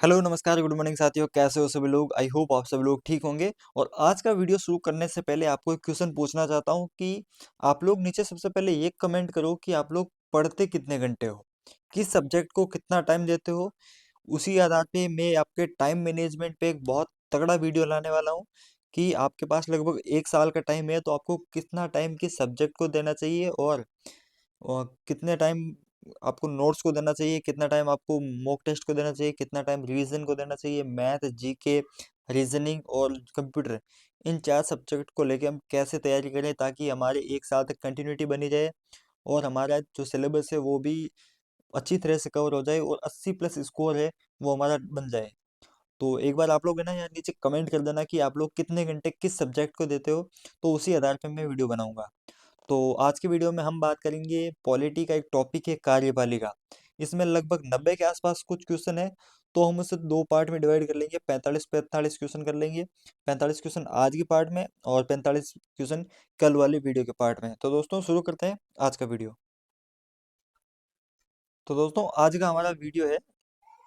Hello नमस्कार good morning साथियों, कैसे हो सभी लोग। आई होप आप सभी लोग ठीक होंगे। और आज का वीडियो शुरू करने से पहले आपको एक क्वेश्चन पूछना चाहता हूँ कि आप लोग नीचे सबसे पहले ये कमेंट करो कि आप लोग पढ़ते कितने घंटे हो, किस सब्जेक्ट को कितना टाइम देते हो। उसी आधार पे मैं आपके टाइम मैनेजमेंट पे एक बहुत तगड़ा वीडियो लाने वाला हूँ कि आपके पास लगभग 1 साल का टाइम है, तो आपको कितना टाइम किस सब्जेक्ट को देना चाहिए और कितने टाइम आपको नोट्स को देना चाहिए, कितना टाइम आपको मॉक टेस्ट को देना चाहिए, कितना टाइम रिवीजन को देना चाहिए, मैथ, जीके, रीजनिंग और कंप्यूटर। इन 4 सब्जेक्ट को लेके हम कैसे तैयारी करें ताकि हमारे 1 साल तक कंटिन्यूटी बनी जाए और हमारा जो सिलेबस है वो भी अच्छी तरह से कवर हो जाए और 80+ स्कोर है वो हमारा बन जाए। तो एक बार आप लोग है ना यार नीचे कमेंट कर देना कि आप लोग कितने घंटे किस सब्जेक्ट को देते हो, तो उसी आधार पर मैं वीडियो बनाऊंगा। तो आज की वीडियो में हम बात करेंगे पॉलिटी का। एक टॉपिक है कार्यपालिका। इसमें लगभग 90 के आसपास कुछ क्वेश्चन है, तो हम उसे 2 पार्ट में डिवाइड कर लेंगे। 45 क्वेश्चन कर लेंगे। 45 क्वेश्चन आज की पार्ट में और 45 क्वेश्चन कल वाली वीडियो के पार्ट में। तो दोस्तों शुरू करते हैं आज का वीडियो। तो दोस्तों आज का हमारा वीडियो है,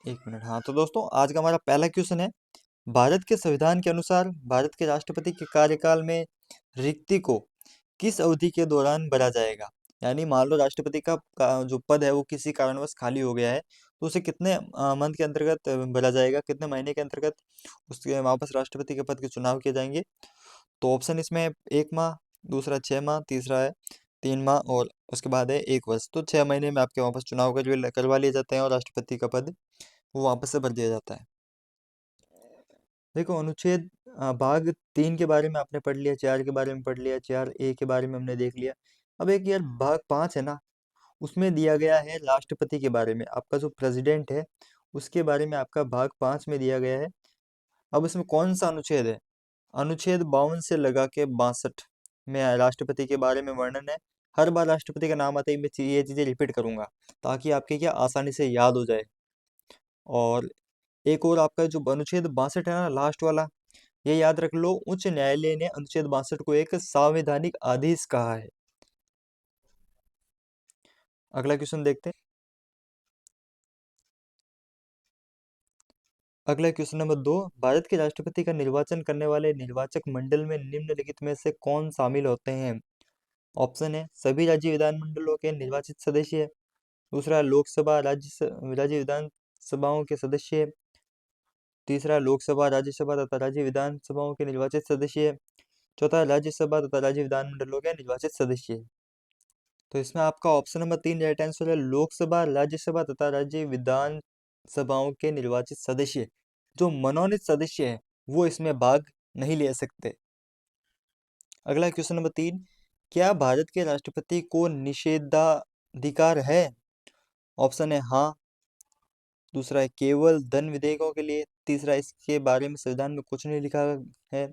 1 मिनट। हाँ, तो दोस्तों आज का हमारा पहला क्वेश्चन है, भारत के संविधान के अनुसार भारत के राष्ट्रपति के कार्यकाल में रिक्ति को किस अवधि के दौरान भरा जाएगा। यानी मान लो राष्ट्रपति का जो पद है वो किसी कारणवश खाली हो गया है, तो उसे कितने मंथ के अंतर्गत भरा जाएगा, कितने महीने के अंतर्गत उसके वापस राष्ट्रपति के पद के चुनाव किए जाएंगे। तो ऑप्शन इसमें है 1 माह, दूसरा 6 माह, तीसरा है 3 माह और उसके बाद है 1 वर्ष। तो 6 महीने में आपके वापस चुनाव करवा लिए जाते हैं और राष्ट्रपति का पद वो वापस से भर दिया जाता है। देखो अनुच्छेद भाग 3 के बारे में आपने पढ़ लिया, 4 के बारे में पढ़ लिया, 4A के बारे में हमने देख लिया। अब एक यार भाग 5 है ना, उसमें दिया गया है राष्ट्रपति के बारे में। आपका जो प्रेसिडेंट है उसके बारे में आपका भाग 5 में दिया गया है। अब इसमें कौन सा अनुच्छेद है? अनुच्छेद 52 से लगा के 62 में राष्ट्रपति के बारे में वर्णन है। हर बार राष्ट्रपति का नाम आते ही मैं ये चीजें रिपीट करूंगा ताकि आपके क्या आसानी से याद हो जाए। और एक और आपका जो अनुच्छेद 62 है ना, लास्ट वाला, ये याद रख लो, उच्च न्यायालय ने अनुच्छेद 62 को एक संवैधानिक आदेश कहा है। अगला क्वेश्चन देखते हैं। अगला क्वेश्चन नंबर 2, भारत के राष्ट्रपति का निर्वाचन करने वाले निर्वाचक मंडल में निम्नलिखित में से कौन शामिल होते हैं? ऑप्शन है सभी राज्य विधानमंडलों के निर्वाचित सदस्य, दूसरा लोकसभा राज्य विधान सभाओं के सदस्य, तीसरा लोकसभा राज्यसभा तथा राज्य विधानसभाओं के निर्वाचित सदस्य, चौथा राज्यसभा तथा राज्य विधानमंडलों के निर्वाचित सदस्य। तो इसमें आपका ऑप्शन नंबर 3 राइट आंसर है। लोकसभा, राज्यसभा तथा राज्य विधान सभाओं के निर्वाचित सदस्य, जो मनोनीत सदस्य है, वो इसमें भाग नहीं ले सकते। अगला क्वेश्चन नंबर 3, क्या भारत के राष्ट्रपति को निषेधाधिकार है? ऑप्शन है हाँ, दूसरा है केवल धन विधेयकों के लिए, तीसरा इसके बारे में संविधान में कुछ नहीं लिखा है,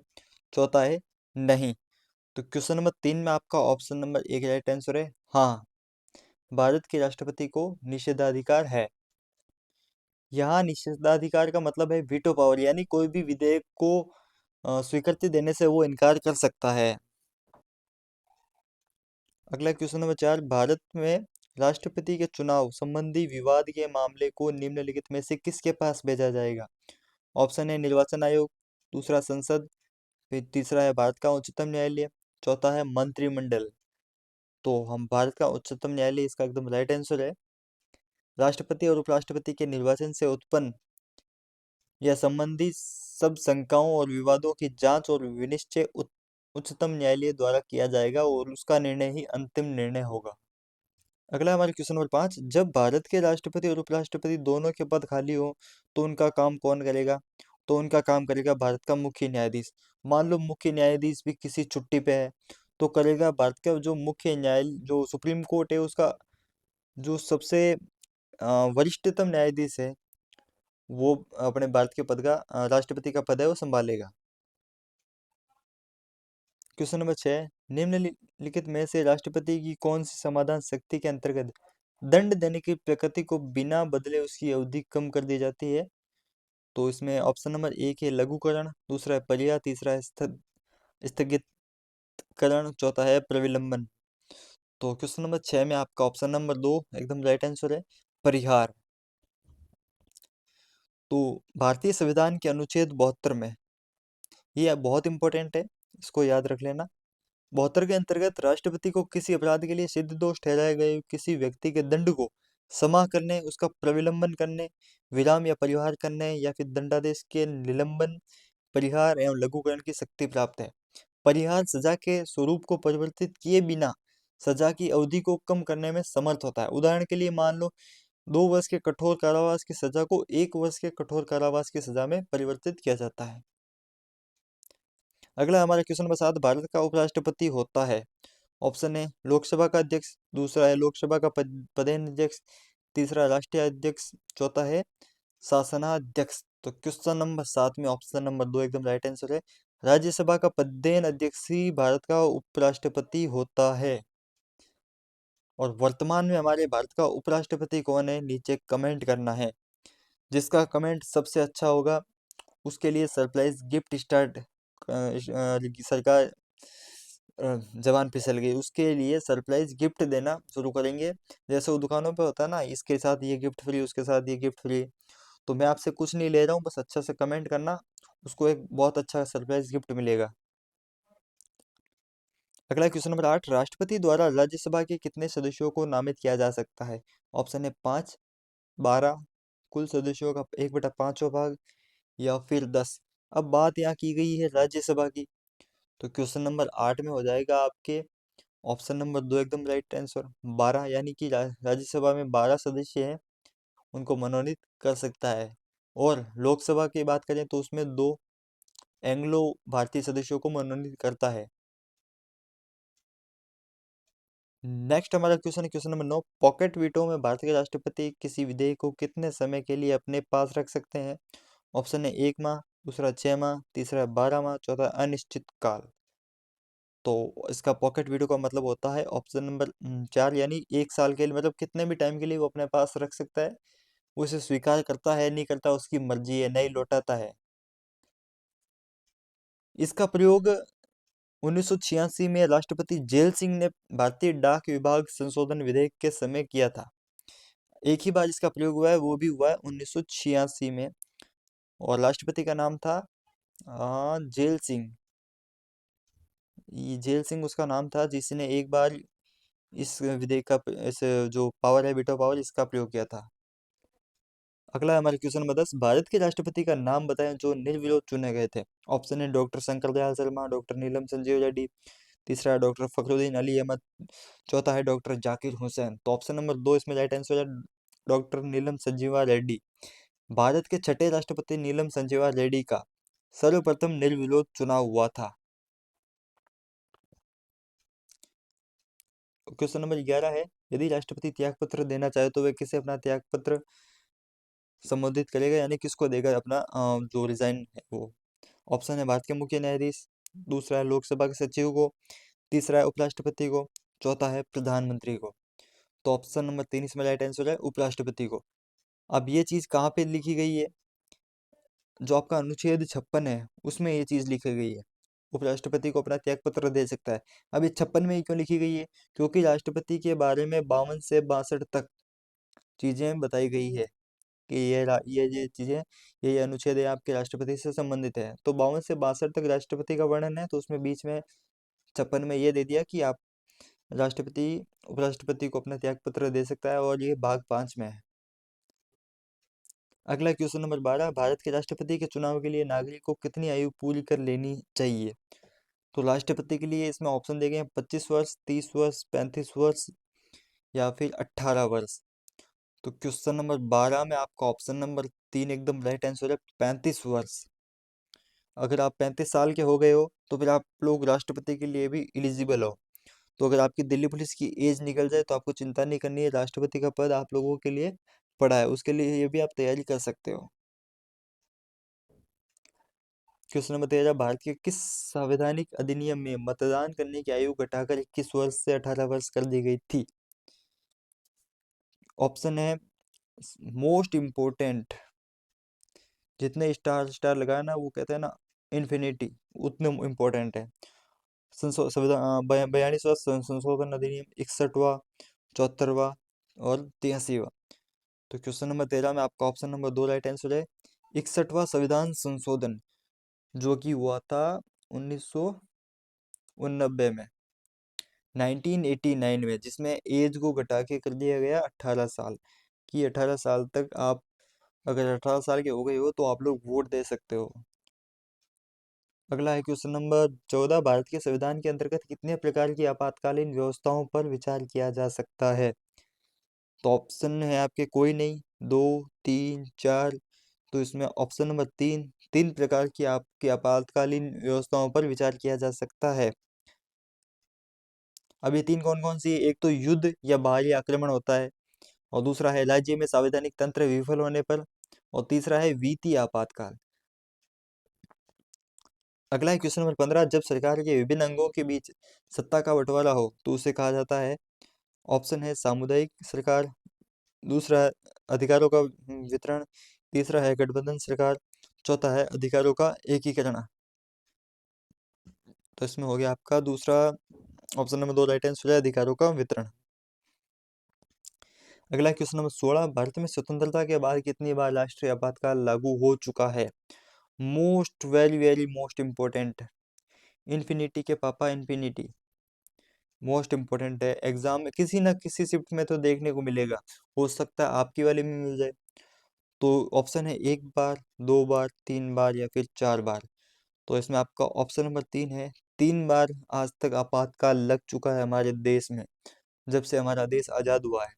चौथा है नहीं। तो क्वेश्चन नंबर 3 में आपका ऑप्शन नंबर 1 राइट आंसर है हाँ, भारत के राष्ट्रपति को निषेधाधिकार है। यहाँ निषेधाधिकार का मतलब है वीटो पावर, यानी कोई भी विधेयक को स्वीकृति देने से वो इनकार कर सकता है। अगला क्वेश्चन नंबर 4, भारत में राष्ट्रपति के चुनाव संबंधी विवाद के मामले को निम्नलिखित में से किसके पास भेजा जाएगा? ऑप्शन है निर्वाचन आयोग, दूसरा संसद, फिर तीसरा है भारत का उच्चतम न्यायालय, चौथा है मंत्रिमंडल। तो हम भारत का उच्चतम न्यायालय इसका एकदम राइट आंसर है। राष्ट्रपति और उपराष्ट्रपति के निर्वाचन से उत्पन्न या संबंधी सब शंकाओं और विवादों की जांच और विनिश्चय उच्चतम न्यायालय द्वारा किया जाएगा और उसका निर्णय ही अंतिम निर्णय होगा। अगला हमारे क्वेश्चन नंबर 5, जब भारत के राष्ट्रपति और उपराष्ट्रपति दोनों के पद खाली हो तो उनका काम कौन करेगा? तो उनका काम करेगा भारत का मुख्य न्यायाधीश। मान लो मुख्य न्यायाधीश भी किसी छुट्टी पे है, तो करेगा भारत का जो मुख्य न्याय जो सुप्रीम कोर्ट है उसका जो सबसे वरिष्ठतम न्यायाधीश है, वो अपने भारत के पद का राष्ट्रपति का पद है वो संभालेगा। क्वेश्चन नंबर 6, निम्नलिखित में से राष्ट्रपति की कौन सी समाधान शक्ति के अंतर्गत दंड देने की प्रकृति को बिना बदले उसकी अवधि कम कर दी जाती है? तो इसमें ऑप्शन नंबर 1 है लघुकरण, दूसरा है परिहार, तीसरा है स्थगितकरण, चौथा है प्रविलंबन। तो क्वेश्चन नंबर 6 में आपका ऑप्शन नंबर 2 एकदम राइट आंसर है, परिहार। तो भारतीय संविधान के अनुच्छेद 72 में, ये बहुत इंपॉर्टेंट है, इसको याद रख लेना। 72 के अंतर्गत राष्ट्रपति को किसी अपराध के लिए सिद्ध दोष ठहराए गए किसी व्यक्ति के दंड को क्षमा करने, उसका प्रविलंबन करने, विराम या परिहार करने या फिर दंडादेश के निलंबन, परिहार एवं लघुकरण की शक्ति प्राप्त है। परिहार सजा के स्वरूप को परिवर्तित किए बिना सजा की अवधि को कम करने में समर्थ होता है। उदाहरण के लिए मान लो 2 वर्ष के कठोर कारावास की सजा को 1 वर्ष के कठोर कारावास की सजा में परिवर्तित किया जाता है। अगला हमारा क्वेश्चन नंबर 7, भारत का उपराष्ट्रपति होता है। ऑप्शन ए लोकसभा का अध्यक्ष, दूसरा है लोकसभा का पदेन अध्यक्ष, तीसरा राष्ट्रीय अध्यक्ष, चौथा है शासनाध्यक्ष। तो क्वेश्चन नंबर 7 में ऑप्शन नंबर 2 एकदम राइट आंसर है। राज्यसभा का पदेन अध्यक्ष ही भारत का उपराष्ट्रपति होता है। और वर्तमान में हमारे भारत का उपराष्ट्रपति कौन है, नीचे कमेंट करना है। जिसका कमेंट सबसे अच्छा होगा उसके लिए सरप्राइज गिफ्ट स्टार्ट सरकार जवान फिसल गई, उसके लिए सरप्राइज गिफ्ट देना शुरू करेंगे। जैसे वो दुकानों पे होता है ना, इसके साथ ये गिफ्ट फ्री, उसके साथ ये गिफ्ट फ्री। तो मैं आपसे कुछ नहीं ले रहा हूँ, बस अच्छा से कमेंट करना, उसको एक बहुत अच्छा सरप्राइज गिफ्ट मिलेगा। अगला क्वेश्चन नंबर 8, राष्ट्रपति द्वारा राज्यसभा के कितने सदस्यों को नामित किया जा सकता है। ऑप्शन है 5, 12, कुल सदस्यों का 1/5वां भाग, या फिर 10। अब बात यहाँ की गई है राज्यसभा की, तो क्वेश्चन नंबर 8 में हो जाएगा आपके ऑप्शन नंबर 2 एकदम राइट आंसर, 12, यानी कि राज्यसभा में 12 सदस्य हैं, उनको मनोनीत कर सकता है। और लोकसभा की बात करें तो उसमें 2 एंग्लो भारतीय सदस्यों को मनोनीत करता है। नेक्स्ट हमारा क्वेश्चन है क्वेश्चन नंबर 9, पॉकेट वीटो में भारत के राष्ट्रपति किसी विधेयक को कितने समय के लिए अपने पास रख सकते हैं। ऑप्शन है 1 माह, दूसरा 6 माह, तीसरा 12 माह, चौथा अनिश्चित काल। तो इसका पॉकेट वीडियो का मतलब होता है ऑप्शन नंबर 4, यानी 1 साल के लिए, मतलब कितने भी टाइम के लिए वो अपने पास रख सकता है। वो इसे स्वीकार करता है नहीं करता उसकी मर्जी है, नहीं लौटाता है। इसका प्रयोग 1986 में राष्ट्रपति जेल सिंह ने भारतीय डाक विभाग संशोधन विधेयक के समय किया था। एक ही बार इसका प्रयोग हुआ है, वो भी हुआ है 1986 में, और राष्ट्रपति का नाम था जेल सिंह। ये जेल सिंह उसका नाम था जिसने एक बार इस विधेयक का इस जो पावर है, वीटो पावर, इसका प्रयोग किया था। अगला हमारे क्वेश्चन नंबर 10, भारत के राष्ट्रपति का नाम बताएं जो निर्विरोध चुने गए थे। ऑप्शन है डॉक्टर शंकर दयाल शर्मा, डॉक्टर नीलम संजीव रेड्डी, तीसरा है डॉक्टर फखरुद्दीन अली अहमद, चौथा है डॉक्टर जाकिर हुसैन। तो ऑप्शन नंबर 2 इसमें राइट आंसर है डॉक्टर नीलम संजीवा रेड्डी। भारत के छठे राष्ट्रपति नीलम संजीवा रेड्डी का सर्वप्रथम निर्विरोध चुनाव हुआ था। क्वेश्चन नंबर 11 है, यदि राष्ट्रपति त्यागपत्र देना चाहे तो वे किसे अपना त्यागपत्र संबोधित करेगा, यानी किसको देगा अपना जो रिजाइन है वो। ऑप्शन है भारत के मुख्य न्यायाधीश, दूसरा है लोकसभा के सचिव को, तीसरा है उपराष्ट्रपति को, चौथा है प्रधानमंत्री को। तो ऑप्शन नंबर 3 इसमें राइट आंसर है उपराष्ट्रपति को। अब ये चीज कहाँ पे लिखी गई है, जो आपका अनुच्छेद 56 है उसमें ये चीज लिखी गई है, उपराष्ट्रपति को अपना त्यागपत्र दे सकता है। अब ये 56 में ही क्यों लिखी गई है, क्योंकि राष्ट्रपति के बारे में 52 से 62 तक चीजें बताई गई है कि ये चीजें, ये अनुच्छेद है आपके राष्ट्रपति से संबंधित है। तो 52 से 62 तक राष्ट्रपति का वर्णन है, तो उसमें बीच में 56 में ये दे दिया कि आप राष्ट्रपति उपराष्ट्रपति को अपना त्यागपत्र दे सकता है, और ये भाग 5 में है। अगला क्वेश्चन नंबर 12, भारत के राष्ट्रपति के चुनाव के लिए नागरिक को कितनी आयु पूरी कर लेनी चाहिए। तो राष्ट्रपति के लिए इसमें ऑप्शन दिए गए हैं 25 वर्ष, 30 वर्ष, 35 वर्ष, या फिर 18 वर्ष। तो क्वेश्चन नंबर 12 में आपका ऑप्शन नंबर 3 एकदम राइट आंसर है, 35 वर्ष। अगर आप 35 साल के हो गए हो तो फिर आप लोग राष्ट्रपति के लिए भी एलिजिबल हो। तो अगर आपकी दिल्ली पुलिस की एज निकल जाए तो आपको चिंता नहीं करनी है, राष्ट्रपति का पद आप लोगों के लिए पड़ा है, उसके लिए ये भी आप तैयारी कर सकते हो। क्वेश्चन नंबर 13, भारत के किस संवैधानिक अधिनियम में मतदान करने की आयु घटाकर 21 वर्ष से 18 वर्ष कर दी गई थी। ऑप्शन है मोस्ट इम्पोर्टेंट, जितने स्टार स्टार लगाए ना वो कहते हैं ना इन्फिनिटी, उतने इम्पोर्टेंट है। संविधान 42वां संशोधन अधिनियम, 61वां, 74वां और 83वां। तो क्वेश्चन नंबर 13 में आपका ऑप्शन नंबर 2 राइट आंसर है, 61वां संविधान संशोधन जो कि हुआ था 1989 में, 1989 में, जिसमें एज को घटा के कर दिया गया 18 साल, कि 18 साल तक आप अगर 18 साल के हो गए हो तो आप लोग वोट दे सकते हो। अगला है क्वेश्चन नंबर 14, भारत के संविधान के अंतर्गत कितने प्रकार की आपातकालीन व्यवस्थाओं पर विचार किया जा सकता है? तो ऑप्शन है आपके कोई नहीं, 2, 3, 4। तो इसमें ऑप्शन नंबर 3, 3 प्रकार की आपकी आपातकालीन व्यवस्थाओं पर विचार किया जा सकता है। अब ये 3 कौन कौन सी है? एक तो युद्ध या बाहरी आक्रमण होता है, और दूसरा है राज्य में संवैधानिक तंत्र विफल होने पर, और तीसरा है वित्तीय आपातकाल। अगला है क्वेश्चन नंबर 15, जब सरकार के विभिन्न अंगों के बीच सत्ता का बंटवारा हो तो उसे कहा जाता है। ऑप्शन है सामुदायिक सरकार, दूसरा है अधिकारों का वितरण, तीसरा है गठबंधन सरकार, चौथा है अधिकारों का एकीकरण। तो इसमें हो गया आपका दूसरा ऑप्शन नंबर 2 राइट आंसर है, अधिकारों का वितरण। अगला क्वेश्चन नंबर 16, भारत में स्वतंत्रता के बाद कितनी बार राष्ट्रीय आपातकाल लागू हो चुका है? Most very very most important, infinity के पापा इन्फिनिटी, मोस्ट इंपोर्टेंट है। एग्जाम में किसी ना किसी शिफ्ट में तो देखने को मिलेगा, हो सकता है आपकी वाले में मिल जाए। तो ऑप्शन है 1 बार, 2 बार, 3 बार या फिर 4 बार। तो इसमें आपका ऑप्शन नंबर 3 है, 3 बार आज तक आपातकाल लग चुका है हमारे देश में, जब से हमारा देश आजाद हुआ है।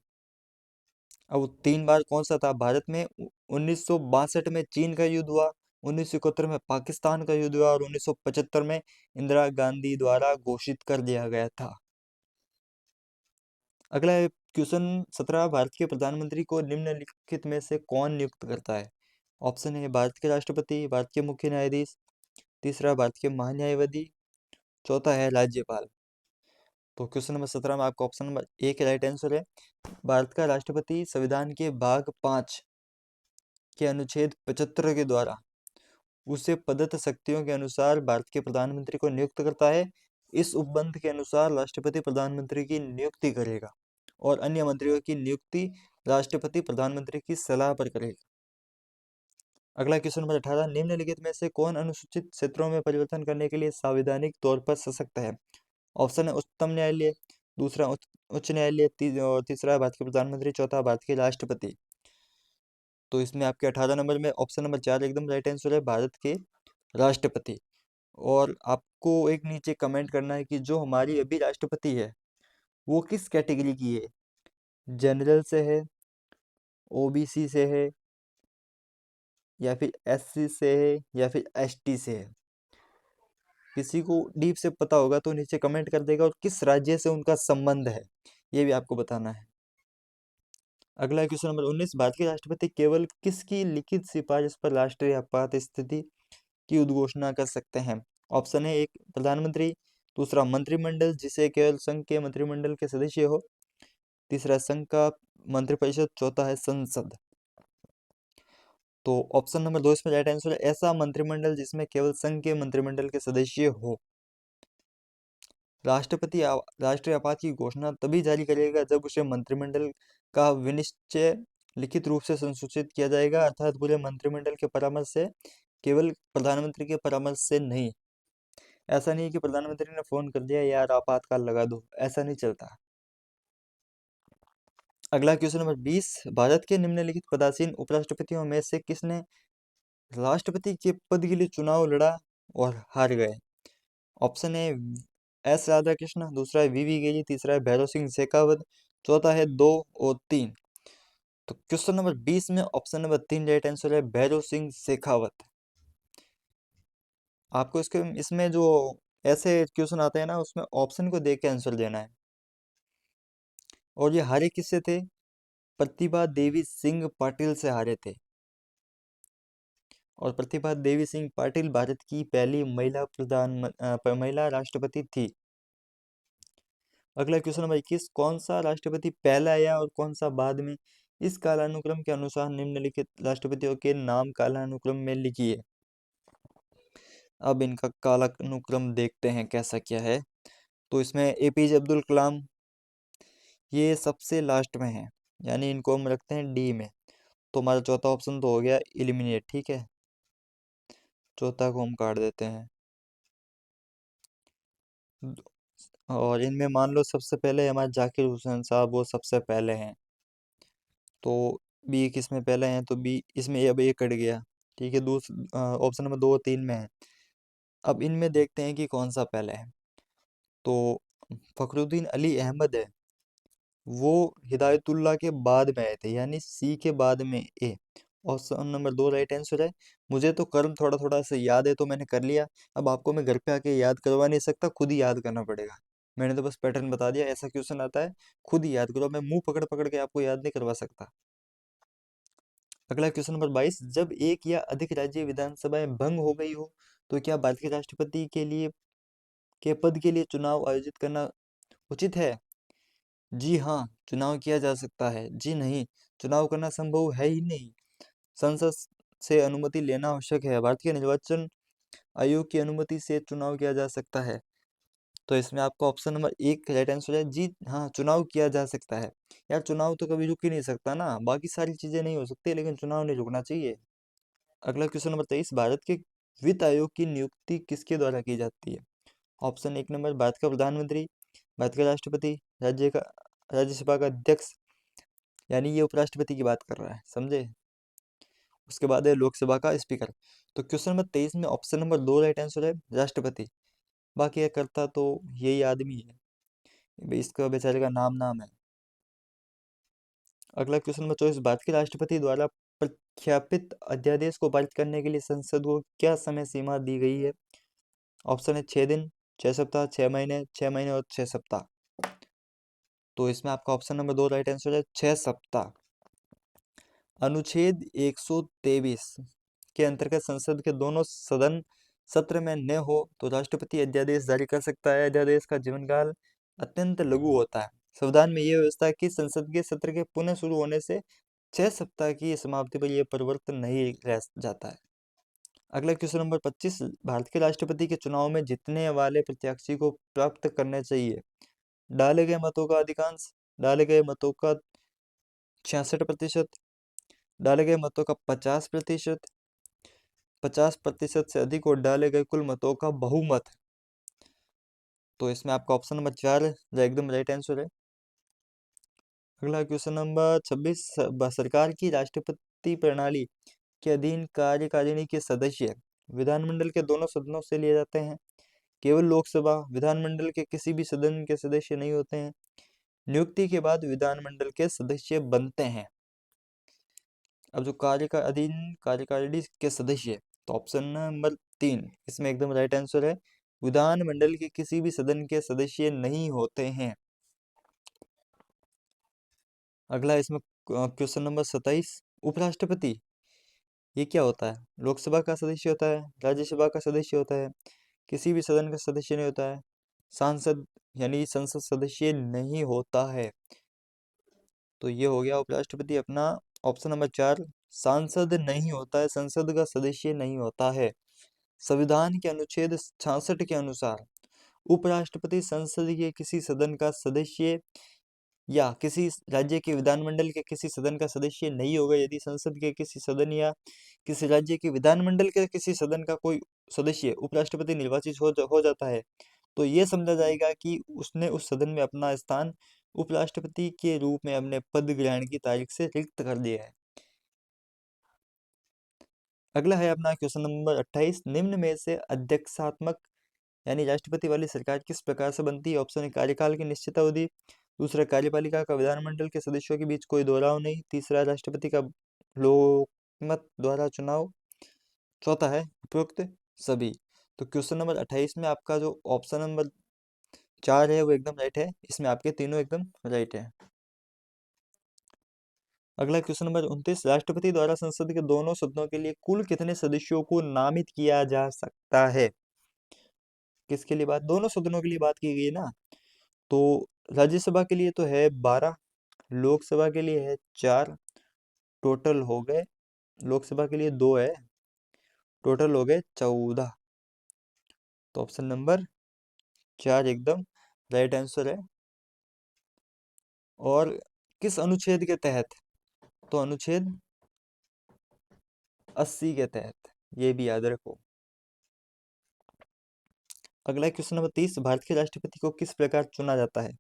अब वो 3 बार कौन सा था? भारत में 1962 में चीन का युद्ध हुआ, 1971 में पाकिस्तान का युद्ध हुआ, और 1975 में इंदिरा गांधी द्वारा घोषित कर दिया गया था। अगला है क्वेश्चन 17, भारत के प्रधानमंत्री को निम्नलिखित में से कौन नियुक्त करता है? ऑप्शन है भारत के राष्ट्रपति, भारत के मुख्य न्यायाधीश, तीसरा भारत के महान्यायवादी, चौथा है राज्यपाल। तो क्वेश्चन नंबर 17 में आपका ऑप्शन नंबर 1 राइट आंसर है। भारत का राष्ट्रपति संविधान के भाग 5 के अनुच्छेद 75 के द्वारा उसे प्रदत्त शक्तियों के अनुसार भारत के प्रधानमंत्री को नियुक्त करता है। इस उपबंध के अनुसार राष्ट्रपति प्रधानमंत्री की नियुक्ति करेगा और अन्य मंत्रियों की नियुक्ति राष्ट्रपति प्रधानमंत्री की सलाह पर करेगा। अगला क्वेश्चन नंबर 18, निम्नलिखित में से कौन अनुसूचित क्षेत्रों में परिवर्तन करने के लिए संवैधानिक तौर पर सशक्त है? ऑप्शन है उच्चतम न्यायालय, दूसरा उच्च न्यायालय, और तीसरा है भारत के प्रधानमंत्री, चौथा भारत के राष्ट्रपति। तो इसमें आपके 18 नंबर में ऑप्शन नंबर 4 एकदम राइट आंसर है, भारत के राष्ट्रपति। और आपको एक नीचे कमेंट करना है कि जो हमारी अभी राष्ट्रपति है वो किस कैटेगरी की है, जनरल से है, ओबीसी से है, या फिर एससी से है, या फिर एसटी से है। किसी को डीप से पता होगा तो नीचे कमेंट कर देगा, और किस राज्य से उनका संबंध है ये भी आपको बताना है। अगला क्वेश्चन नंबर 19, भारत के राष्ट्रपति केवल किसकी लिखित सिफारिश पर राष्ट्रीय आपात स्थिति की उद्घोषणा कर सकते हैं? ऑप्शन है एक प्रधानमंत्री, दूसरा मंत्रिमंडल जिसे केवल संघ के मंत्रिमंडल के सदस्य हो, तीसरा संघ का मंत्रिपरिषद, चौथा है संसद। तो ऑप्शन नंबर 2 इसमें राइट आंसर है, ऐसा मंत्रिमंडल जिसमें केवल संघ के मंत्रिमंडल के सदस्य हो। राष्ट्रपति राष्ट्रीय आपात की घोषणा तभी जारी करेगा जब उसे मंत्रिमंडल का विनिश्चय लिखित रूप से संसूचित किया जाएगा, अर्थात पूरे मंत्रिमंडल के परामर्श से, केवल प्रधानमंत्री के परामर्श से नहीं। ऐसा नहीं कि प्रधानमंत्री ने फोन कर दिया यार आपातकाल लगा दो, ऐसा नहीं चलता। अगला क्वेश्चन नंबर 20, भारत के निम्नलिखित पदासीन उपराष्ट्रपतियों में से किसने राष्ट्रपति के पद के लिए चुनाव लड़ा और हार गए? ऑप्शन है एस राधाकृष्ण, दूसरा है वीवी गिरी, तीसरा है भैरव सिंह शेखावत, चौथा है 2 और 3। तो क्वेश्चन नंबर 20 में ऑप्शन नंबर 3 राइट आंसर है, भैरव सिंह शेखावत। आपको इसमें जो ऐसे क्वेश्चन आते हैं ना उसमें ऑप्शन को देख के आंसर देना है। और ये हारे किससे थे? प्रतिभा देवी सिंह पाटिल से हारे थे। और प्रतिभा देवी सिंह पाटिल भारत की पहली महिला राष्ट्रपति थी। अगला क्वेश्चन नंबर 21, कौन सा राष्ट्रपति पहला आया और कौन सा बाद में? इस कालानुक्रम के अनुसार निम्नलिखित राष्ट्रपतियों के नाम कालानुक्रम में लिखिए। अब इनका कालानुक्रम देखते हैं कैसा क्या है। तो इसमें एपीजे अब्दुल कलाम ये सबसे लास्ट में है, यानी इनको हम रखते हैं डी में। तो हमारा चौथा ऑप्शन तो हो गया इलिमिनेट, ठीक है, चौथा को हम काट देते हैं। और इनमें मान लो सबसे पहले हमारे जाकिर हुसैन साहब वो सबसे पहले हैं, तो बी किसमें पहले हैं, तो बी इसमें अब ए कट गया, ठीक है, ऑप्शन नंबर 2 और 3 में है। अब इनमें देखते हैं कि कौन सा पहले है। तो फखरुद्दीन अली अहमद है, वो हिदायतुल्लाह के बाद में आए थे, यानी सी के बाद में ए। ऑप्शन नंबर 2 राइट आंसर है। मुझे तो कर्म थोड़ा थोड़ा से याद है तो मैंने कर लिया, अब आपको मैं घर पे आके याद करवा नहीं सकता, खुद ही याद करना पड़ेगा। मैंने तो बस पैटर्न बता दिया, ऐसा क्वेश्चन आता है, खुद ही याद करो, मैं मुंह पकड़ पकड़ के आपको याद नहीं करवा सकता। अगला क्वेश्चन नंबर 22, जब एक या अधिक राज्य विधानसभाएं भंग हो गई हो तो क्या भारत के राष्ट्रपति के पद के लिए चुनाव आयोजित करना उचित है? जी हाँ, चुनाव किया जा सकता है। जी नहीं, चुनाव करना संभव है ही नहीं। संसद से अनुमति लेना आवश्यक है। भारत के निर्वाचन आयोग की अनुमति से चुनाव किया जा सकता है। तो इसमें आपका ऑप्शन नंबर 1 राइट आंसर है। जी हाँ, चुनाव किया जा सकता है। यार चुनाव तो कभी रुक ही नहीं सकता ना, बाकी सारी चीजें नहीं हो सकती लेकिन चुनाव नहीं रुकना चाहिए। अगला क्वेश्चन नंबर 23, भारत के वित्त आयोग की नियुक्ति किसके द्वारा की जाती है? ऑप्शन 1 नंबर भारत का प्रधानमंत्री, भारत का राष्ट्रपति, राज्यसभा का अध्यक्ष, यानी ये उपराष्ट्रपति की बात कर रहा है, समझे। उसके बाद है लोकसभा का स्पीकर। तो क्वेश्चन नंबर 23 में ऑप्शन नंबर 2 राइट आंसर है, राष्ट्रपति। बाकी ये करता तो यही आदमी है भाई, इसका बेचारे का नाम नाम है। अगला क्वेश्चन नंबर 24, भारत के राष्ट्रपति द्वारा प्रख्यापित अध्यादेश को पारित करने के लिए संसद को क्या समय सीमा दी गई है? ऑप्शन है 6 दिन, 6 सप्ताह, 6 महीने, 6 महीने और 6 सप्ताह। तो इसमें आपका ऑप्शन नंबर 2 राइट आंसर है, 6 सप्ताह। अनुच्छेद 123 के अंतर्गत संसद के दोनों सदन सत्र में न हो तो राष्ट्रपति अध्यादेश जारी कर सकता है। अध्यादेश का जीवन काल अत्यंत लघु होता है। संविधान में यह व्यवस्था है कि संसद के सत्र के पुनः शुरू होने से 6 सप्ताह की समाप्ति पर यह परिवर्तन नहीं रह जाता है। अगला क्वेश्चन नंबर 25, भारत के राष्ट्रपति के चुनाव में जीतने वाले प्रत्याशी को प्राप्त करने चाहिए डाले गए मतों का अधिकांश, डाले गए मतों का 66%, डाले गए मतों का 50%, 50% से अधिक और डाले गए कुल मतों का बहुमत। तो इसमें आपका ऑप्शन नंबर 4 जो एकदम राइट आंसर है। अगला क्वेश्चन नंबर 26, सरकार की राष्ट्रपति प्रणाली के अधीन कार्यकारिणी के सदस्य विधानमंडल के दोनों सदनों से लिए जाते हैं। केवल लोकसभा विधानमंडल के किसी भी सदन के सदस्य नहीं होते हैं। नियुक्ति के बाद विधानमंडल के सदस्य बनते हैं। अब जो कार्यकारिणी के सदस्य, तो ऑप्शन नंबर 3 इसमें एकदम राइट आंसर है, विधानमंडल के किसी भी सदन के सदस्य नहीं होते हैं। अगला इसमें क्वेश्चन नंबर 27, उपराष्ट्रपति ये क्या होता है? लोकसभा का सदस्य होता है, राज्यसभा का सदस्य होता है, किसी भी सदन का सदस्य नहीं होता है, सांसद यानी संसद सदस्य नहीं होता है। तो ये हो गया उपराष्ट्रपति अपना ऑप्शन नंबर 4, सांसद नहीं होता है, संसद का सदस्य नहीं होता है। संविधान के अनुच्छेद 66 के अनुसार उपराष्ट्रपति संसद के किसी सदन का सदस्य या किसी राज्य के विधानमंडल के किसी सदन का सदस्य नहीं होगा। यदि संसद के किसी सदन या किसी राज्य के विधानमंडल के किसी सदन का कोई सदस्य उपराष्ट्रपति निर्वाचित हो जाता है तो ये समझा जाएगा कि उसने उस सदन में अपना स्थान उपराष्ट्रपति के रूप में अपने पद ग्रहण की तारीख से रिक्त कर दिया है। अगला है अपना क्वेश्चन नंबर 28, निम्न में से अध्यक्षात्मक यानी राष्ट्रपति वाली सरकार किस प्रकार से बनती है? ऑप्शन है कार्यकाल की निश्चित अवधि, दूसरा कार्यपालिका का विधानमंडल के सदस्यों के बीच कोई दोहराव नहीं, तीसरा राष्ट्रपति का लोकमत द्वारा चुनाव, चौथा है उपयुक्त सभी। तो क्वेश्चन नंबर 28 में आपका जो ऑप्शन नंबर 4 है वो एकदम राइट है, इसमें आपके तीनों एकदम राइट है। अगला क्वेश्चन नंबर 29, राष्ट्रपति द्वारा संसद के दोनों सदनों के लिए कुल कितने सदस्यों को नामित किया जा सकता है? किसके लिए बात, दोनों सदनों के लिए बात की गई है ना। तो राज्यसभा के लिए तो है 12, लोकसभा के लिए है 4, टोटल हो गए, लोकसभा के लिए 2 है, टोटल हो गए 14। तो ऑप्शन नंबर 4 एकदम राइट आंसर है। और किस अनुच्छेद के तहत? तो अनुच्छेद 80 के तहत, ये भी याद रखो। अगला क्वेश्चन नंबर 30, भारत के राष्ट्रपति को किस प्रकार चुना जाता है?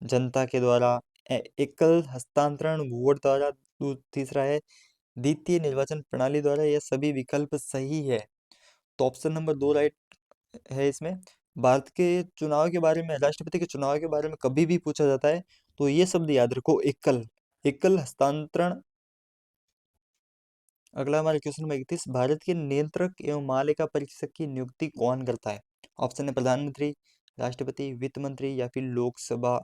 जनता के द्वारा, एकल हस्तांतरण वोट द्वारा, तीसरा है द्वितीय निर्वाचन प्रणाली द्वारा, या सभी विकल्प सही है। तो ऑप्शन नंबर 2 राइट है इसमें। भारत के चुनाव के बारे में, राष्ट्रपति के चुनाव के बारे में कभी भी पूछा जाता है तो ये शब्द याद रखो, एकल, एकल हस्तांतरण। अगला हमारा क्वेश्चन नंबर 31, भारत के नियंत्रक एवं मालिका परीक्षक की नियुक्ति कौन करता है? ऑप्शन है प्रधानमंत्री, राष्ट्रपति, वित्त मंत्री, या फिर लोकसभा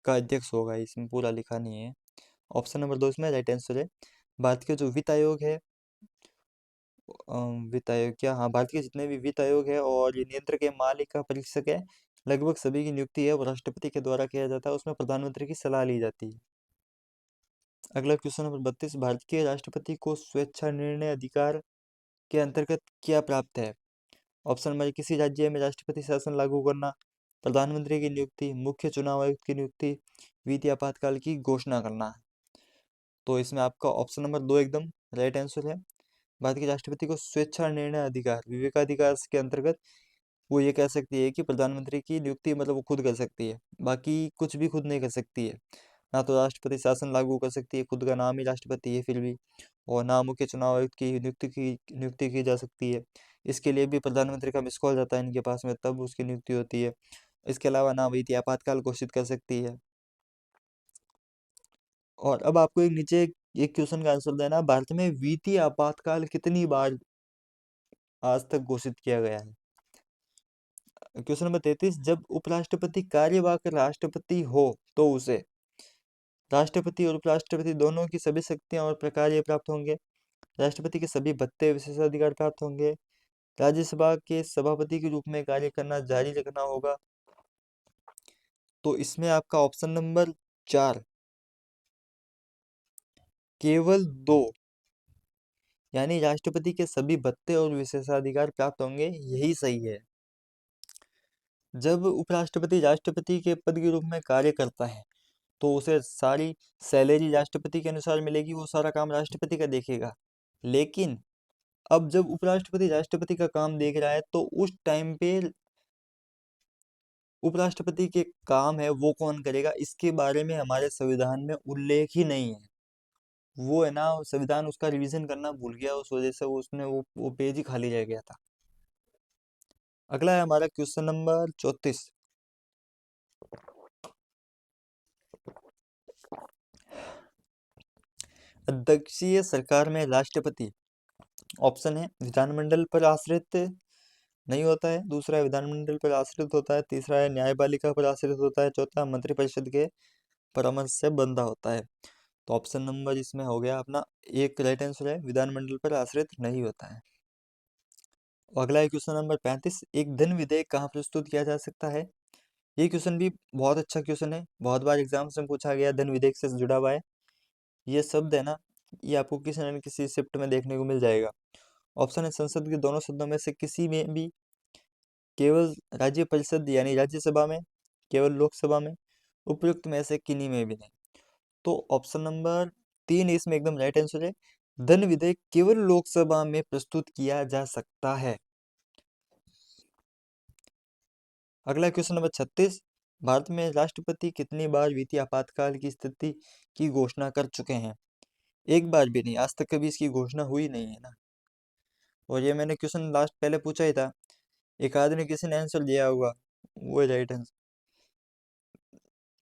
का अध्यक्ष होगा, इसमें पूरा लिखा नहीं है। ऑप्शन नंबर 2 इसमें राइट आंसर है। भारत के जो वित्त आयोग है, वित्त आयोग क्या, हाँ, भारत के जितने भी वित्त आयोग है और ये नियंत्रक है, मालिका परीक्षक है, लगभग सभी की नियुक्ति है वो राष्ट्रपति के द्वारा किया जाता है, उसमें प्रधानमंत्री की सलाह ली जाती है। अगला क्वेश्चन नंबर 32, भारत के राष्ट्रपति को स्वेच्छा निर्णय अधिकार के अंतर्गत क्या प्राप्त है? ऑप्शन नंबर, किसी राज्य में राष्ट्रपति शासन लागू करना, प्रधानमंत्री की नियुक्ति, मुख्य चुनाव आयुक्त की नियुक्ति, वित्तीय आपातकाल की घोषणा करना। तो इसमें आपका ऑप्शन नंबर 2 एकदम राइट आंसर है। भारत के राष्ट्रपति को स्वेच्छा निर्णय अधिकार, विवेकाधिकार के अंतर्गत वो ये कह सकती है कि प्रधानमंत्री की नियुक्ति मतलब वो खुद कर सकती है, बाकी कुछ भी खुद नहीं कर सकती है। ना तो राष्ट्रपति शासन लागू कर सकती है, खुद का नाम ही राष्ट्रपति है फिर भी, और ना मुख्य चुनाव आयुक्त की नियुक्ति की जा सकती है। इसके लिए भी प्रधानमंत्री का मिस कॉल जाता है इनके पास में, तब उसकी नियुक्ति होती है। इसके अलावा ना वित्तीय आपातकाल घोषित कर सकती है। और अब आपको एक नीचे एक क्वेश्चन का आंसर देना, भारत में वित्तीय आपातकाल कितनी बार आज तक घोषित किया गया है? क्वेश्चन नंबर 33, जब उपराष्ट्रपति कार्यवाहक राष्ट्रपति हो तो उसे राष्ट्रपति और उपराष्ट्रपति दोनों की सभी शक्तियां और प्रकार ये प्राप्त होंगे। राष्ट्रपति के सभी भत्ते विशेषाधिकार प्राप्त होंगे। राज्यसभा के सभापति के रूप में कार्य करना जारी रखना होगा। तो इसमें आपका ऑप्शन नंबर 4, केवल 2, यानी राष्ट्रपति के सभी भत्ते और विशेषाधिकार प्राप्त होंगे, यही सही है। जब उपराष्ट्रपति राष्ट्रपति के पद के रूप में कार्य करता है तो उसे सारी सैलरी राष्ट्रपति के अनुसार मिलेगी, वो सारा काम राष्ट्रपति का देखेगा। लेकिन अब जब उपराष्ट्रपति राष्ट्रपति का काम देख रहा है तो उस टाइम पे उपराष्ट्रपति के काम है वो कौन करेगा, इसके बारे में हमारे संविधान में उल्लेख ही नहीं है। वो है ना, संविधान उसका रिवीजन करना भूल गया, उस वजह से वो उसने वो पेज ही खाली रह गया था। अगला है हमारा क्वेश्चन नंबर 34, अध्यक्षीय सरकार में राष्ट्रपति, ऑप्शन है विधानमंडल पर आश्रित नहीं होता है, दूसरा है विधानमंडल पर आश्रित होता है, तीसरा है न्यायपालिका पर आश्रित होता है, चौथा मंत्रिपरिषद के परामर्श से बंधा होता है। तो ऑप्शन नंबर इसमें हो गया अपना एक राइट आंसर है, विधानमंडल पर आश्रित नहीं होता है। अगला है क्वेश्चन नंबर 35, एक धन विधेयक कहाँ प्रस्तुत किया जा सकता है? ये क्वेश्चन भी बहुत अच्छा क्वेश्चन है, बहुत बार एग्जाम्स में पूछा गया, धन विधेयक से जुड़ा हुआ है। ये शब्द है ना, ये आपको किसी न किसी शिफ्ट में देखने को मिल जाएगा। ऑप्शन है संसद के दोनों सदनों में से किसी में भी, केवल राज्य परिषद यानी राज्यसभा में, केवल लोकसभा में, उपयुक्त में से किन्हीं में भी नहीं। तो ऑप्शन नंबर 3 इसमें एकदम राइट आंसर है, धन विधेयक केवल लोकसभा में प्रस्तुत किया जा सकता है। अगला क्वेश्चन नंबर 36, भारत में राष्ट्रपति कितनी बार वित्तीय आपातकाल की स्थिति की घोषणा कर चुके हैं? एक बार भी नहीं, आज तक कभी इसकी घोषणा हुई नहीं है ना। और ये मैंने क्वेश्चन लास्ट पहले पूछा ही था, एक आदमी किसी ने आंसर दिया होगा, वो राइट आंसर,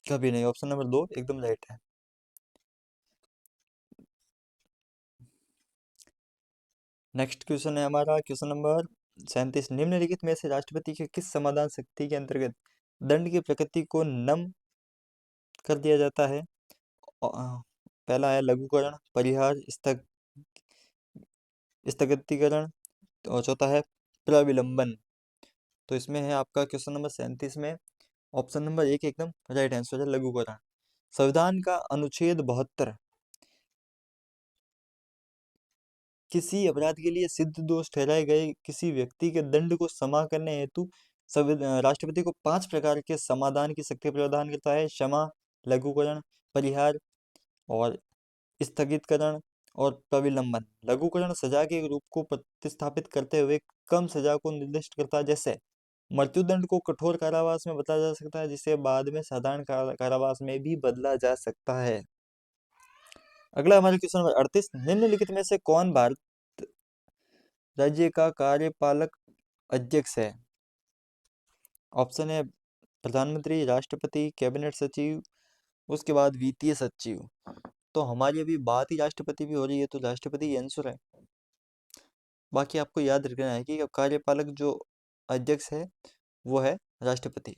कभी नहीं। ऑप्शन नंबर 2 एकदम राइट है। नेक्स्ट क्वेश्चन है हमारा क्वेश्चन नंबर 37, निम्नलिखित में से राष्ट्रपति के किस समाधान शक्ति के अंतर्गत दंड की प्रकृति को नम कर दिया जाता है? पहला है लघुकरण, परिहार, स्थगितीकरण, और चौथा है प्रविलंबन। तो इसमें है आपका क्वेश्चन नंबर 37 में ऑप्शन नंबर 1 एकदम राइट आंसर है, लघुकरण। संविधान का अनुच्छेद 72 किसी अपराध के लिए सिद्ध दोष ठहराए गए किसी व्यक्ति के दंड को क्षमा करने हेतु राष्ट्रपति को 5 प्रकार के समाधान की शक्ति प्रदान करता है: क्षमा, लघुकरण, परिहार और स्थगितकरण और प्रविलंबन लघुकरण सजा के रूप को प्रतिस्थापित करते हुए कम सजा को निर्दिष्ट करता है। जैसे मृत्युदंड को कठोर कारावास में बदला जा सकता है, जिसे बाद में साधारण कारावास में भी बदला जा सकता है। अगला हमारा क्वेश्चन नंबर 38, निम्नलिखित में से कौन भारत राज्य का कार्यपालक अध्यक्ष है? ऑप्शन है प्रधानमंत्री, राष्ट्रपति, कैबिनेट सचिव, उसके बाद वित्तीय सचिव। तो हमारी अभी बात ही राष्ट्रपति भी हो रही है, तो राष्ट्रपति ही आंसर है। बाकी आपको याद रखना है कि कार्यपालक जो अध्यक्ष है वो है राष्ट्रपति।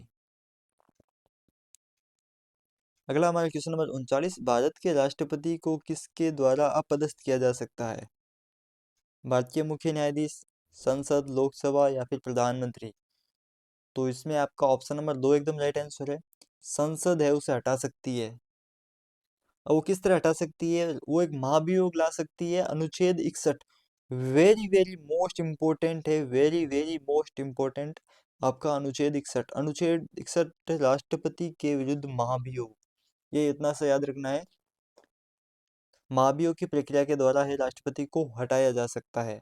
अगला हमारा क्वेश्चन नंबर 39, भारत के राष्ट्रपति को किसके द्वारा अपदस्थ किया जा सकता है? भारतीय मुख्य न्यायाधीश, संसद, लोकसभा या फिर प्रधानमंत्री? तो इसमें आपका ऑप्शन नंबर 2 एकदम राइट आंसर है। संसद है उसे हटा सकती है। और वो किस तरह हटा सकती है? वो एक महाभियोग ला सकती है, अनुच्छेद 61, वेरी वेरी मोस्ट इम्पोर्टेंट है, वेरी वेरी मोस्ट इम्पोर्टेंट आपका अनुच्छेद 61 राष्ट्रपति के विरुद्ध महाभियोग, ये इतना सा याद रखना है। महाभियोग की प्रक्रिया के द्वारा ही राष्ट्रपति को हटाया जा सकता है।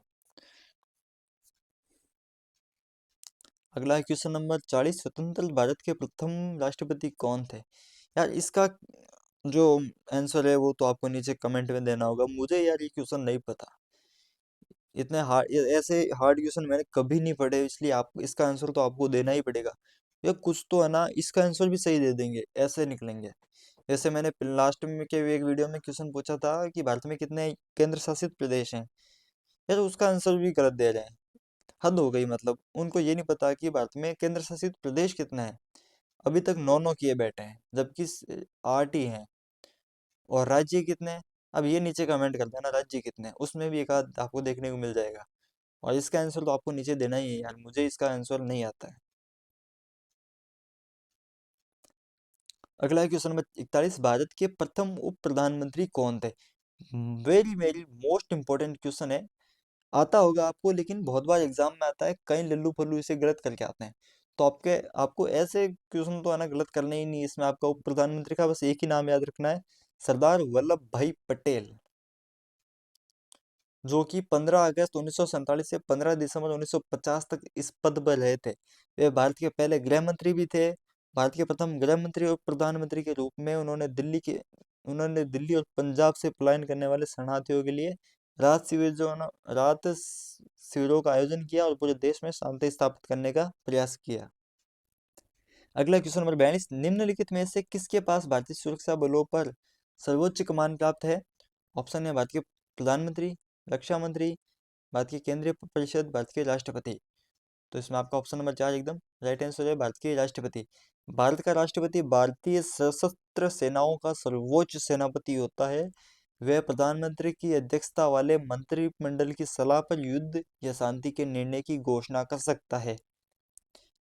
अगला है क्वेश्चन नंबर 40, स्वतंत्र भारत के प्रथम राष्ट्रपति कौन थे? यार इसका जो आंसर है वो तो आपको नीचे कमेंट में देना होगा, मुझे यार ये क्वेश्चन नहीं पता। इतने हार्ड, ऐसे हार्ड क्वेश्चन मैंने कभी नहीं पढ़े, इसलिए आप इसका आंसर तो आपको देना ही पड़ेगा। या कुछ तो है ना, इसका आंसर भी सही दे देंगे, ऐसे निकलेंगे। जैसे मैंने लास्ट में के एक वीडियो में क्वेश्चन पूछा था कि भारत में कितने केंद्र शासित प्रदेश हैं, यार उसका आंसर भी गलत दे रहे हैं। हद हो गई, मतलब उनको ये नहीं पता कि भारत में केंद्र शासित प्रदेश कितने हैं। अभी तक 9 किए बैठे हैं, जबकि 8 ही हैं। और राज्य कितने हैं? अब ये नीचे कमेंट कर देना राज्य कितने हैं, उसमें भी एक आध आपको देखने को मिल जाएगा। और इसका आंसर तो आपको नीचे देना ही है यार, मुझे इसका आंसर नहीं आता है। अगला क्वेश्चन नंबर 41, भारत के प्रथम उप प्रधानमंत्री कौन थे? Very very most important question है, आता होगा आपको, लेकिन बहुत बार एग्जाम में आता है, कई लल्लू फल्लू इसे गलत करके आते हैं। तो आपको ऐसे क्वेश्चन तो आना गलत करना ही नहीं। इसमें आपका उप प्रधानमंत्री का बस एक ही नाम याद रखना है, सरदार वल्लभ भाई पटेल, जो कि 15 अगस्त 1947 से 15 दिसंबर 1950 तक इस पद पर रहे थे। वे भारत के पहले गृह मंत्री भी थे। भारत के प्रथम गृह मंत्री और प्रधानमंत्री के रूप में उन्होंने दिल्ली और पंजाब से पलायन करने वाले शरणार्थियों के लिए राहत शिविरों का आयोजन किया और पूरे देश में शांति स्थापित करने का प्रयास किया। अगला क्वेश्चन नंबर 42, निम्नलिखित में से किसके पास भारतीय सुरक्षा बलों पर सर्वोच्च कमान प्राप्त है? ऑप्शन है भारत के प्रधानमंत्री, रक्षा मंत्री, भारत के केंद्रीय परिषद, भारत के राष्ट्रपति। तो इसमें आपका ऑप्शन नंबर 4 एकदम राइट आंसर है, भारत के राष्ट्रपति। भारत का राष्ट्रपति भारतीय सशस्त्र सेनाओं का सर्वोच्च सेनापति होता है। वह प्रधानमंत्री की अध्यक्षता वाले मंत्रिमंडल की सलाह पर युद्ध या शांति के निर्णय की घोषणा कर सकता है।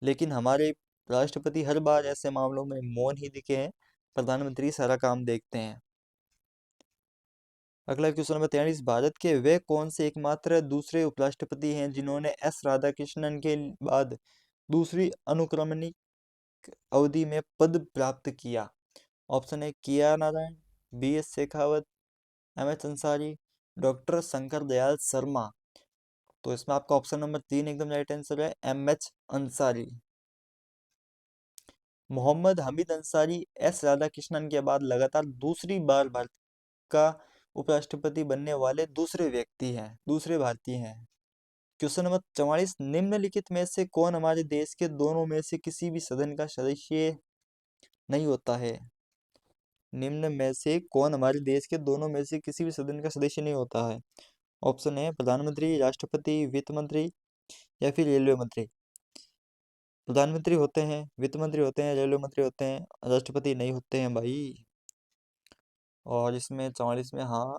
लेकिन हमारे राष्ट्रपति हर बार ऐसे मामलों में मौन ही दिखे हैं, प्रधानमंत्री सारा काम देखते हैं। अगला क्वेश्चन नंबर 43, भारत के वे कौन से एकमात्र दूसरे उपराष्ट्रपति हैं जिन्होंने एस राधाकृष्णन के बाद दूसरी अनुक्रमणिक अवधि में पद प्राप्त किया? ऑप्शन है किया Narayan, B S Shekhawat, M H Ansari, doctor Shankar Dayal Sharma. तो इसमें आपका ऑप्शन नंबर 3 एकदम राइट आंसर है, M H Ansari. Mohammad Hamid Ansari S Radhakrishnan के बाद लगातार दूसरी बार भारत का उपराष्ट्रपति बनने वाले दूसरे व्यक्ति हैं, दूसरे भारतीय हैं। क्वेश्चन नंबर 44, निम्नलिखित में से कौन हमारे देश के दोनों में से किसी भी सदन का सदस्य नहीं होता है? निम्न में से कौन हमारे देश के दोनों में से किसी भी सदन का सदस्य नहीं होता है? ऑप्शन है प्रधानमंत्री, राष्ट्रपति, वित्त मंत्री या फिर रेलवे मंत्री। प्रधानमंत्री होते हैं, वित्त मंत्री होते हैं, रेलवे मंत्री होते हैं, राष्ट्रपति नहीं होते हैं भाई। और इसमें 44 में हाँ,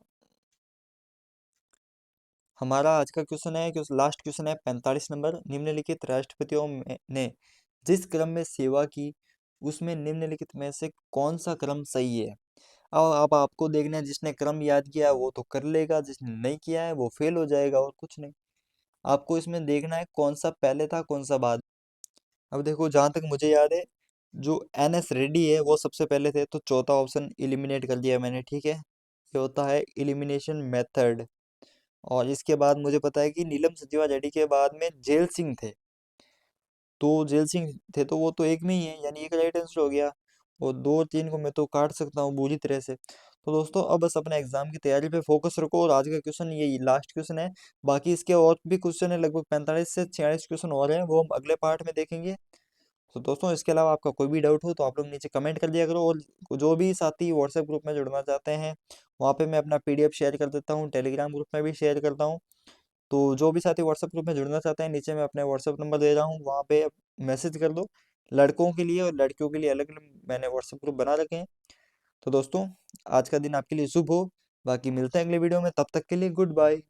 हमारा आज का क्वेश्चन है, लास्ट क्वेश्चन है 45 नंबर, निम्नलिखित राष्ट्रपतियों ने जिस क्रम में सेवा की उसमें निम्नलिखित में से कौन सा क्रम सही है? अब आपको देखना है, जिसने क्रम याद किया है वो तो कर लेगा, जिसने नहीं किया है वो फेल हो जाएगा, और कुछ नहीं। आपको इसमें देखना है कौन सा पहले था कौन सा बाद। अब देखो, जहां तक मुझे याद है, जो एन एस रेड्डी है वो सबसे पहले थे, तो चौथा ऑप्शन इलिमिनेट कर दिया मैंने, ठीक है। ये होता है एलिमिनेशन मेथड। और इसके बाद मुझे पता है कि नीलम सचिवा रेड्डी के बाद में जेल सिंह थे। तो जेल सिंह थे तो वो तो एक में ही है, यानी एक राइट आंसर हो गया। और दो और तीन को मैं तो काट सकता हूँ बुरी तरह से। तो दोस्तों अब बस अपने एग्जाम की तैयारी पे फोकस रखो, और आज का क्वेश्चन ये लास्ट क्वेश्चन है। बाकी इसके और भी क्वेश्चन है, लगभग 45 से 46 क्वेश्चन और हैं, वो हम अगले पार्ट में देखेंगे। तो दोस्तों इसके अलावा आपका कोई भी डाउट हो तो आप लोग नीचे कमेंट कर दिया करो। और जो भी साथी व्हाट्सएप ग्रुप में जुड़ना चाहते हैं, वहाँ पे मैं अपना पीडीएफ शेयर कर देता हूँ, टेलीग्राम ग्रुप में भी शेयर करता हूँ। तो जो भी साथी व्हाट्सएप ग्रुप में जुड़ना चाहते हैं, नीचे मैं अपने व्हाट्सएप नंबर दे रहा हूँ, वहाँ पे मैसेज कर दो। लड़कों के लिए और लड़कियों के लिए अलग अलग मैंने व्हाट्सएप ग्रुप बना रखे हैं। तो दोस्तों आज का दिन आपके लिए शुभ हो। बाकी मिलते हैं अगले वीडियो में, तब तक के लिए गुड बाय।